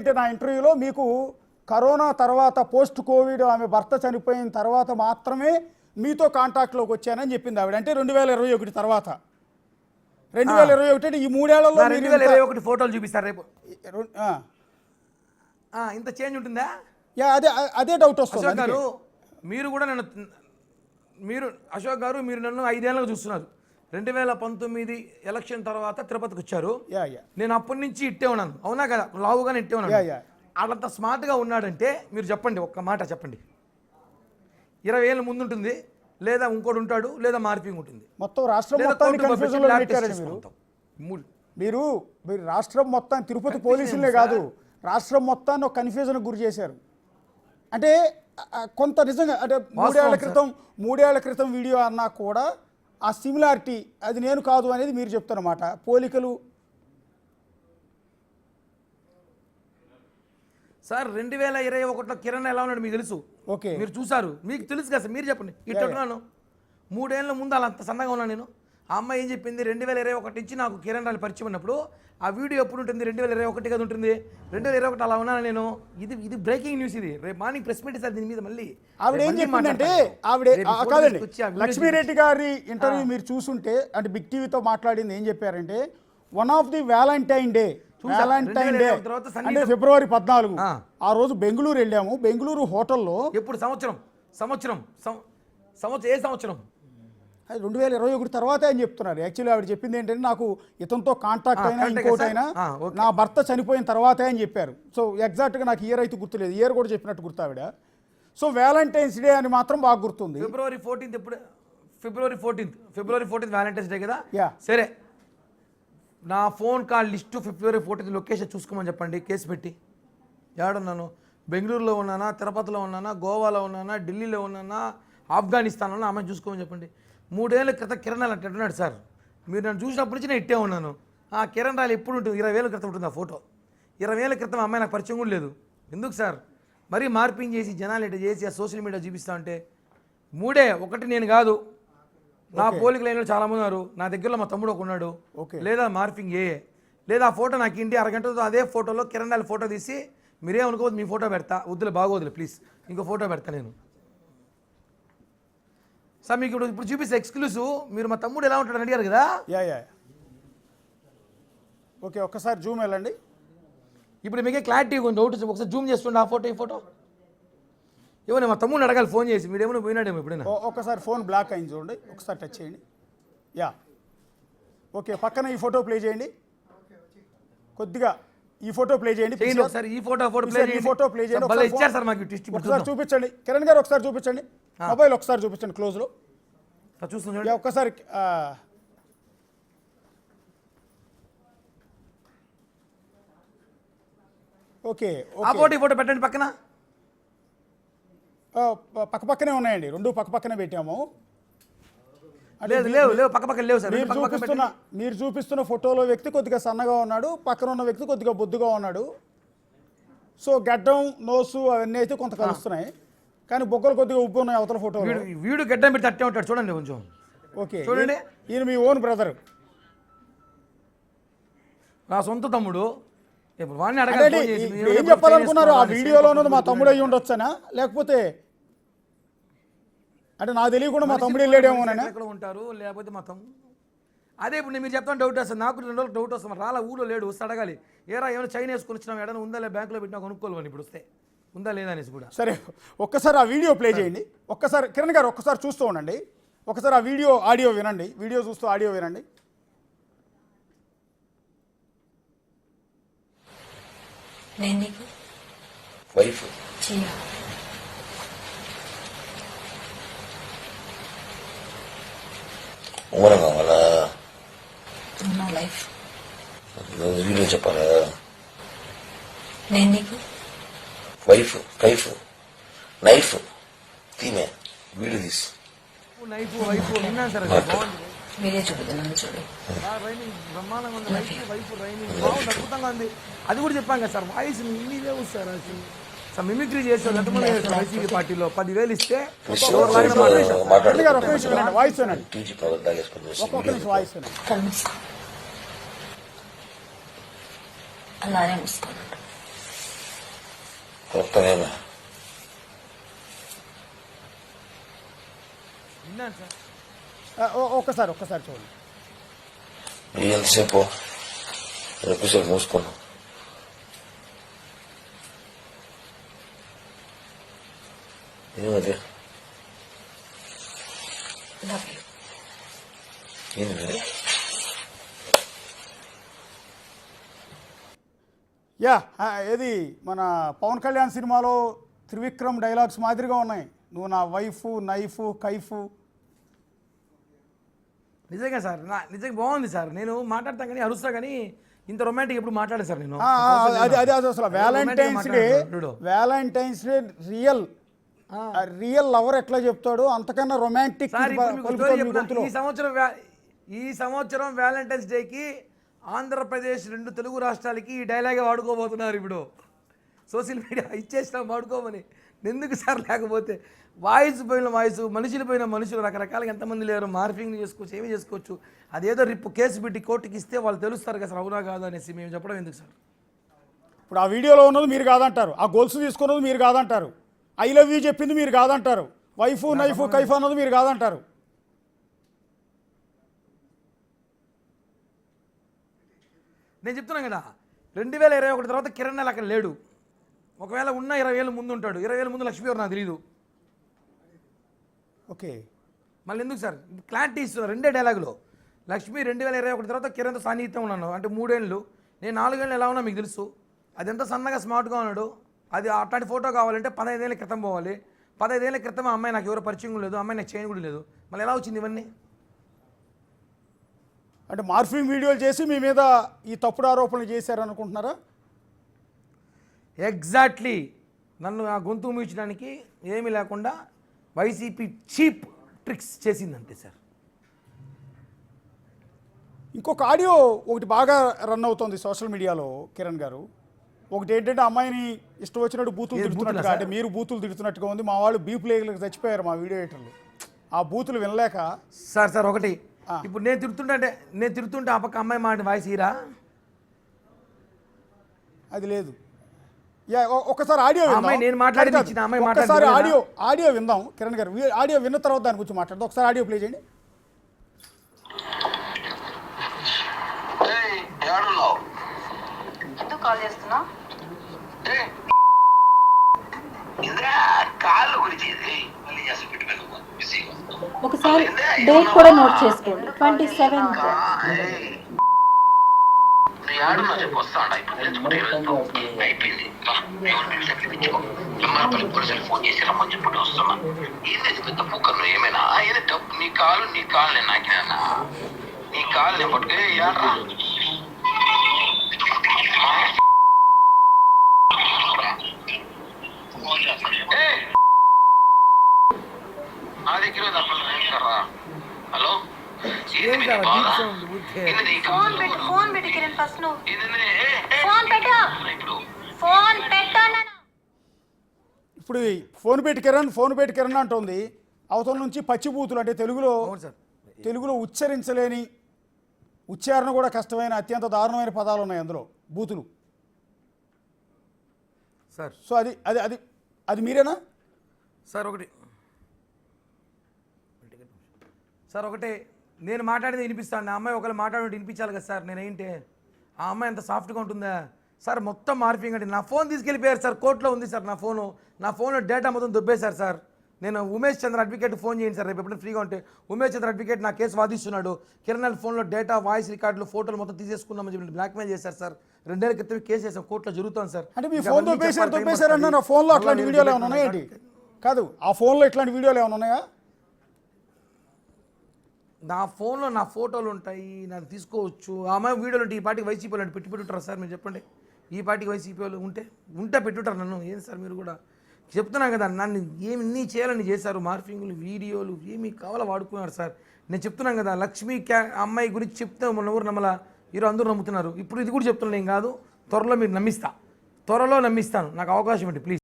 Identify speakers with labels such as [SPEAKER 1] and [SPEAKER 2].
[SPEAKER 1] ఏంటంటే నా ఇంటర్వ్యూలో మీకు కరోనా తర్వాత పోస్ట్ కోవిడ్ ఆమె భర్త చనిపోయిన తర్వాత మాత్రమే మీతో కాంటాక్ట్లోకి వచ్చానని చెప్పింది ఆవిడ. అంటే 2021 తర్వాత 2021 అంటే ఈ 3 ఏళ్లలో
[SPEAKER 2] 2021 ఫోటోలు చూపిస్తారు రేపు. ఇంత చేంజ్ ఉంటుందా?
[SPEAKER 1] అదే డౌట్ వస్తుంది.
[SPEAKER 2] అశోక్ గారు మీరు కూడా అశోక్ గారు మీరు నన్ను 5 ఏళ్ళకు చూస్తున్నారు. 2019 ఎలక్షన్ తర్వాత తిరుపతికి వచ్చారు. నేను అప్పటి నుంచి ఇట్టే ఉన్నాను, అవునా కదా? లావుగానే ఇట్టే ఉన్నాను. వాళ్ళంత స్మార్ట్గా ఉన్నాడంటే మీరు చెప్పండి, ఒక్క మాట చెప్పండి. 20 ఏళ్ళ ముందు ఉంటుంది, లేదా ఇంకోటి ఉంటాడు, లేదా మార్పింగ్ ఉంటుంది.
[SPEAKER 1] మొత్తం రాష్ట్రం మొత్తాన్ని కన్ఫ్యూజన్లో పెట్టారు మీరు. రాష్ట్రం మొత్తం తిరుపతి పోలీసులే కాదు, రాష్ట్రం మొత్తాన్ని ఒక కన్ఫ్యూజన్ గురి చేశారు. అంటే కొంత నిజంగా అంటే 3 ఏళ్ల క్రితం వీడియో అన్నా కూడా ఆ సిమిలారిటీ అది నేను కాదు అనేది మీరు చెప్తున్నమాట. పోలికలు
[SPEAKER 2] సార్ 2021లో కిరణ్ ఎలా ఉన్నాడు మీకు తెలుసు.
[SPEAKER 1] ఓకే,
[SPEAKER 2] మీరు చూసారు, మీకు తెలుసు కదా సార్. మీరు చెప్పండి. ఇట్టున్నాను 3 ఏళ్ళ ముందు అలా అంత సన్నగా ఉన్నాను నేను. ఆ అమ్మాయి ఏం చెప్పింది, 2021 నుంచి నాకు కిరణ్ రాలి పరిచయం ఉన్నప్పుడు ఆ వీడియో ఎప్పుడు ఉంటుంది? 2021 కదా ఉంటుంది. 2021 అలా ఉన్నాను నేను. ఇది బ్రేకింగ్ న్యూస్. ఇది రేపు మార్నింగ్ ప్రెస్ మీట్ సార్. దీని మీద మళ్ళీ
[SPEAKER 1] ఆవిడ ఏం చెప్పిందంటే, కాదండి, లక్ష్మీరెడ్డి గారి ఇంటర్వ్యూ మీరు చూసుంటే అంటే బిగ్ టీవీతో మాట్లాడింది ఏం చెప్పారంటే, one of the Valentine day అంటే ఫిబ్రవరి 14 ఆ రోజు బెంగళూరు వెళ్ళాము. బెంగళూరు హోటల్లో
[SPEAKER 2] ఎప్పుడు ఏ సంవత్సరం
[SPEAKER 1] 2021 తర్వాతే అని చెప్తున్నారు. యాక్చువల్లీ ఆవిడ చెప్పింది ఏంటంటే, నాకు ఇతనితో కాంటాక్ట్ అయినా ఇంకోటైనా నా భర్త చనిపోయిన తర్వాతే అని చెప్పారు. సో ఎగ్జాక్ట్గా నాకు ఇయర్ అయితే గుర్తులేదు, ఇయర్ కూడా చెప్పినట్టు గుర్తు ఆవిడ. సో వ్యాలంటైన్స్ డే అని మాత్రం బాగా గుర్తుంది.
[SPEAKER 2] ఫిబ్రవరి 14 ఎప్పుడు? ఫిబ్రవరి 14 వ్యాలంటైన్స్ డే కదా. సరే, నా ఫోన్ కాల్ లిస్టు ఫిబ్రవరి 14 లొకేషన్ చూసుకోమని చెప్పండి. కేసు పెట్టి ఏడున్నాను? బెంగళూరులో ఉన్నానా, తిరుపతిలో ఉన్నానా, గోవాలో ఉన్నానా, ఢిల్లీలో ఉన్నానా, ఆఫ్ఘనిస్తాన్ ఉన్నా, అమ్మాయి చూసుకోమని చెప్పండి. 3 ఏళ్ళ క్రితం కిరణ్ రాయల్ అంటున్నాడు సార్. మీరు నన్ను చూసినప్పటి నుంచి నేను ఇట్టే ఉన్నాను. ఆ కిరణ్ రాయల్ ఎప్పుడు ఉంటుంది? 20 ఏళ్ళ క్రితం ఉంటుంది ఆ ఫోటో. 20 ఏళ్ళ క్రితం అమ్మాయి నాకు పరిచయం కూడా లేదు. ఎందుకు సార్ మరీ మార్పింగ్ చేసి జనాలు ఇట్లా చేసి ఆ సోషల్ మీడియా చూపిస్తా అంటే? 3 ఒకటి నేను కాదు, నా పోలిక లైన్లో చాలామంది ఉన్నారు. నా దగ్గరలో మా తమ్ముడు ఒక ఉన్నాడు. లేదా మార్పింగ్ లేదా ఆ ఫోటో నాకు ఇంటి అరగంటతో అదే ఫోటోలో కిరణ్ రాయల్ ఫోటో తీసి మీరేమనుకోవద్దు, మీ ఫోటో పెడతా. వద్దులే, బాగోదులే ప్లీజ్, ఇంకో ఫోటో పెడతా నేను సార్. మీకు ఇప్పుడు చూపిస్తే ఎక్స్క్లూసివ్. మీరు మా తమ్ముడు ఎలా ఉంటాడని అడిగారు కదా.
[SPEAKER 1] ఓకే, ఒక్కసారి జూమ్ వెళ్ళండి.
[SPEAKER 2] ఇప్పుడు మీకే క్లారిటీ కొంచెం డౌట్. ఒకసారి జూమ్ చేస్తుండే ఆ ఫోటో, ఈ ఫోటో ఏమో మా తమ్ముడిని అడగాలి ఫోన్ చేసి. మీరేమో పోయినాడేమో ఎప్పుడైనా.
[SPEAKER 1] ఒకసారి ఫోన్ బ్లాక్ అయింది చూడండి, ఒకసారి టచ్ చేయండి. ఓకే, పక్కన ఈ ఫోటో ప్లే చేయండి. కొద్దిగా ఈ ఫోటో ప్లే చేయండి
[SPEAKER 2] ఒకసారి. ఈ ఫోటో
[SPEAKER 1] ప్లే చేయండి.
[SPEAKER 2] ఇచ్చారు సార్ మాకు ట్విస్ట్.
[SPEAKER 1] ఒకసారి చూపించండి కిరణ్ గారు, ఒకసారి చూపించండి. మొబైల్ ఒకసారి చూపించండి క్లోజ్లో
[SPEAKER 2] చూస్తుంది
[SPEAKER 1] ఒక్కసారి. ఓకే,
[SPEAKER 2] ఫోటో పెట్టండి పక్కన.
[SPEAKER 1] పక్కనే ఉన్నాయండి, 2 పక్కనే పెట్టాము. మీరు చూపిస్తున్న ఫోటోలో వ్యక్తి కొద్దిగా సన్నగా ఉన్నాడు, పక్కన ఉన్న వ్యక్తి కొద్దిగా బొద్దుగా ఉన్నాడు. సో గడ్డం, నోసు అవన్నీ అయితే కొంత కలుస్తున్నాయి, కానీ బొగ్గలు కొద్దిగా ఉబ్బు ఉన్నాయి అవతల ఫోటో.
[SPEAKER 2] వీడు గడ్డం పెట్టి తట్టే ఉంటాడు చూడండి కొంచెం.
[SPEAKER 1] ఓకే, చూడండి, ఈయన మీ ఓన్ బ్రదర్,
[SPEAKER 2] నా సొంత తమ్ముడు.
[SPEAKER 1] ఏం చెప్పాలనుకున్నారు? ఆ వీడియోలో ఉన్నది మా తమ్ముడు అయ్యి ఉండొచ్చనా, లేకపోతే అంటే నాకు తెలియకుండా మా తమ్ముడు వెళ్ళాడేమోనని
[SPEAKER 2] ఎక్కడ ఉంటారు, లేకపోతే మా తమ్ముడు. అదే ఇప్పుడు మీరు చెప్తాను డౌట్ వస్తుంది నాకు. 2 రోజులు డౌట్ వస్తుంది. రాలా, ఊళ్ళో లేడు, వస్తే అడగాలి. ఏమైనా చైన్ వేసుకొని వచ్చినా ఏదైనా ఉందా లేదా, బ్యాంకులో పెట్టినా కొనుక్కోవాలి. ఇప్పుడు వస్తే ఉందా లేదా అనేసి కూడా.
[SPEAKER 1] సరే, ఒక్కసారి ఆ వీడియో ప్లే చేయండి. ఒక్కసారి కిరణ్ గారు ఒక్కసారి చూస్తూ ఉండండి. ఒకసారి ఆ వీడియో ఆడియో వినండి. వీడియో చూస్తూ ఆడియో వినండి.
[SPEAKER 3] వైఫ్ ఉంగరం కావాలా? వీడియో చెప్పాలా? వైఫ్ కైఫ్ నైఫ్ తీమే వీడియో తీసి
[SPEAKER 2] నైఫ్ వైఫ్ విన్నాను సార్.
[SPEAKER 4] మీరే చూపుతున్నాను చూడు.
[SPEAKER 2] బ్రహ్మాండంగా ఉంది. వైఫ్ రైనింగ్ బాగుంది, అద్భుతంగా ఉంది. అది కూడా చెప్పాను కదా సార్. వాయిస్ మీదే వస్తారు సార్. మిమిక్రీ చేస్తారు ఎంతమంది చేస్తారు వైసీపీ పార్టీలో. 10,000 ఇస్తే
[SPEAKER 4] అలానే మూసుకున్నాడు.
[SPEAKER 3] కొత్తనేనా
[SPEAKER 2] విన్నాను సార్.
[SPEAKER 1] ఒక్కసారి చూడండి.
[SPEAKER 3] ఎంతసేపు ఎక్కువసేపు మూసుకున్నాం. ఏమది
[SPEAKER 4] లవ్ యూ.
[SPEAKER 3] ఏంది
[SPEAKER 1] ఏది మన పవన్ కళ్యాణ్ సినిమాలో త్రివిక్రమ్ డైలాగ్స్ మాదిరిగా ఉన్నాయి. నువ్వు నా వైఫ్, నైఫ్, కైఫ్.
[SPEAKER 2] నిజంగా సార్ నిజంగా బాగుంది సార్. నేను మాట్లాడతాను కానీ అరుస్తా కానీ ఇంత రొమాంటిక్ ఎప్పుడు మాట్లాడలేదు సార్ నేను.
[SPEAKER 1] అది అసలు వ్యాలంటైన్స్ డే రియల్ లవర్ ఎట్లా చెప్తాడు అంతకన్నా రొమాంటిక్.
[SPEAKER 2] ఈ సంవత్సరం వ్యాలంటైన్స్ డేకి ఆంధ్రప్రదేశ్ 2 తెలుగు రాష్ట్రాలకి ఈ డైలాగే వాడుకోబోతున్నారు. ఇప్పుడు సోషల్ మీడియా ఇచ్చేసినా వాడుకోమని. ఎందుకు సార్? లేకపోతే వాయిస్ పోయిన వాయిస్, మనుషులు పోయిన మనుషులు రకరకాలుగా ఎంతమంది లేరు. మార్ఫింగ్ చేసుకోవచ్చు, ఏమి చేసుకోవచ్చు. అదేదో రిప్పు కేసు పెట్టి కోర్టుకి ఇస్తే వాళ్ళు తెలుస్తారు కదా సార్ అవునా కాదు అనేసి మేము చెప్పడం ఎందుకు సార్?
[SPEAKER 1] ఇప్పుడు ఆ వీడియోలో ఉన్నది మీరు కాదంటారు, ఆ గొలుసు తీసుకున్నది మీరు కాదంటారు, ఐ లవ్ యూ చెప్పింది మీరు కాదంటారు, వైఫ్ నైఫ్ కైఫ్ అన్నది మీరు కాదంటారు.
[SPEAKER 2] నేను చెప్తున్నాను కదా 2021 తర్వాత కిరణ్ నెల అక్కడ లేడు. ఒకవేళ ఉన్న 20 ఏళ్ళ ముందు ఉంటాడు. 20 ఏళ్ళ ముందు లక్ష్మీ ఎవరు నాకు తెలియదు.
[SPEAKER 1] ఓకే,
[SPEAKER 2] మళ్ళీ ఎందుకు సార్ క్లారిటీ ఇస్తున్నారు? 2 డైలాగులో లక్ష్మి 2021 తర్వాత కిరణ్తో సాన్నిహిత్యం ఉన్నాను అంటే 3 ఏళ్ళు. నేను 4 ఏళ్ళు ఎలా ఉన్నా మీకు తెలుసు. అది ఎంత సన్నగా స్మార్ట్గా ఉన్నాడు. అది అట్లాంటి ఫోటో కావాలంటే 15 ఏళ్ళ క్రితం పోవాలి. 15 ఏళ్ళ క్రితం అమ్మాయి నాకు ఎవరో పరిచయం లేదు, అమ్మాయి నాకు చేయని కూడా లేదు. మళ్ళీ ఎలా వచ్చింది ఇవన్నీ?
[SPEAKER 1] అంటే మార్ఫింగ్ వీడియోలు చేసి మీ మీద ఈ తప్పుడు ఆరోపణలు చేశారనుకుంటున్నారా?
[SPEAKER 2] ఎగ్జాక్ట్లీ. నన్ను ఆ గొంతు మూయించడానికి ఏమీ లేకుండా వైసీపీ చీప్ ట్రిక్స్ చేసిందంతే సార్.
[SPEAKER 1] ఇంకొక ఆడియో ఒకటి బాగా రన్ అవుతుంది సోషల్ మీడియాలో కిరణ్ గారు. ఒకటి ఏంటంటే అమ్మాయిని ఇష్టం వచ్చినట్టు బూతులు తిడుతున్నట్టుగా, అంటే మీరు బూతులు తిడుతున్నట్టుగా ఉంది. మా వాళ్ళు బీపులేలకు చచ్చిపోయారు మా వీడియో ఎడిటర్లు ఆ బూతులు వినలేక.
[SPEAKER 2] సార్ ఒకటి ఇప్పుడు నేను తిడుతుంటే ఆ పక్క అమ్మాయి మాట వాయిస్ ఈరా
[SPEAKER 1] అది లేదు. ఒకసారి ఆడియో
[SPEAKER 2] ఒకసారి
[SPEAKER 1] ఆడియో విందాం కిరణ్ గారు. ఆడియో విన్న తర్వాత దాని గురించి మాట్లాడదాం. ఒకసారి ఆడియో ప్లే చేయండి.
[SPEAKER 4] ఎందుకు కాల్ చేస్తున్నా?
[SPEAKER 5] ఒకసారి డేట్ కూడా నోట్ చేసుకోండి. 27th.
[SPEAKER 3] ఫోన్ చేసి రమ్మని చెప్పి వస్తున్నా. ఏదైతే పెద్ద పూకర్ను ఏమైనా నీ కాలు నేను నాకినా నీ కాలు నేను పట్టుకే ఏడ్రా నా దగ్గర హలో
[SPEAKER 5] ఫోన్ పెట్టి కిరణ్ ఫస్ట్ నువ్వు ఫోన్ పెట్టు. ఫోన్ పెట్టాను.
[SPEAKER 1] ఇప్పుడు ఫోన్ పెట్టి కిరణ్ అంటుంది. అవతల నుంచి పచ్చిబూతులు అంటే తెలుగులో ఉచ్చరించలేని, ఉచ్చారణ కూడా కష్టమైన అత్యంత దారుణమైన పదాలు ఉన్నాయి అందులో, బూతులు
[SPEAKER 2] సార్.
[SPEAKER 1] సో అది మీరేనా
[SPEAKER 2] సార్? ఒకటే నేను మాట్లాడేది వినిపిస్తాను. ఆ అమ్మాయి ఒకళ్ళు మాట్లాడి వినిపించాలి కదా సార్. నేనేంటి ఆ అమ్మాయి అంత సాఫ్ట్గా ఉంటుందా సార్? మొత్తం మార్పింగ్ అంటే నా ఫోన్ తీసుకెళ్ళిపోయారు సార్. కోర్టులో ఉంది సార్ నా ఫోన్లో డేటా మొత్తం దొబ్బేశారు సార్. నేను ఉమేష్ చంద్ర అడ్వకేట్ ఫోన్ చేయండి సార్ రేపు ఎప్పుడైనా ఫ్రీగా ఉంటే. ఉమేష్ చంద్ర అడ్వకేట్ నా కేసు వాదిస్తున్నాడు. కిరణ్ ఫోన్లో డేటా, వాయిస్ రికార్డులు, ఫోటోలు మొత్తం తీసేసుకున్నామని చెప్పి బ్లాక్మెయిల్ చేశారు సార్. 2 ఏళ్ల క్రితం కేసు వేసాం, కోర్టులో జరుగుతుంది సార్.
[SPEAKER 1] అంటే మీ ఫోన్ దొబ్బేశారన్న నా ఫోన్లో అట్లాంటి వీడియోలు ఏమైనా ఉన్నాయండి? కాదు, ఆ ఫోన్లో ఇట్లాంటి వీడియోలు ఏమైనా ఉన్నాయా?
[SPEAKER 2] నా ఫోన్లో నా ఫోటోలు ఉంటాయి, నాకు తీసుకోవచ్చు. ఆ అమ్మాయి వీడియోలు ఉంటే ఈ పాటికి వైసీపీ వాళ్ళు పెట్టుకుంటారా సార్? మీరు చెప్పండి. ఈ పాటికి వైసీపీ వాళ్ళు ఉంటే పెట్టుంటారు నన్ను. ఏం సార్ మీరు కూడా చెప్తున్నాను కదా, నన్ను ఏమి చేయాలని చేశారు. మార్ఫింగ్లు, వీడియోలు ఏమి కావాలో వాడుకున్నారు సార్. నేను చెప్తున్నాను కదా, లక్ష్మీ అమ్మాయి గురించి చెప్తే మన ఊరు నమ్మలా, ఈరోజు అందరూ నమ్ముతున్నారు. ఇప్పుడు ఇది కూడా చెప్తున్నాను, ఏం కాదు, త్వరలో మీరు త్వరలో నమ్మిస్తాను. నాకు అవకాశం ఏంటి ప్లీజ్.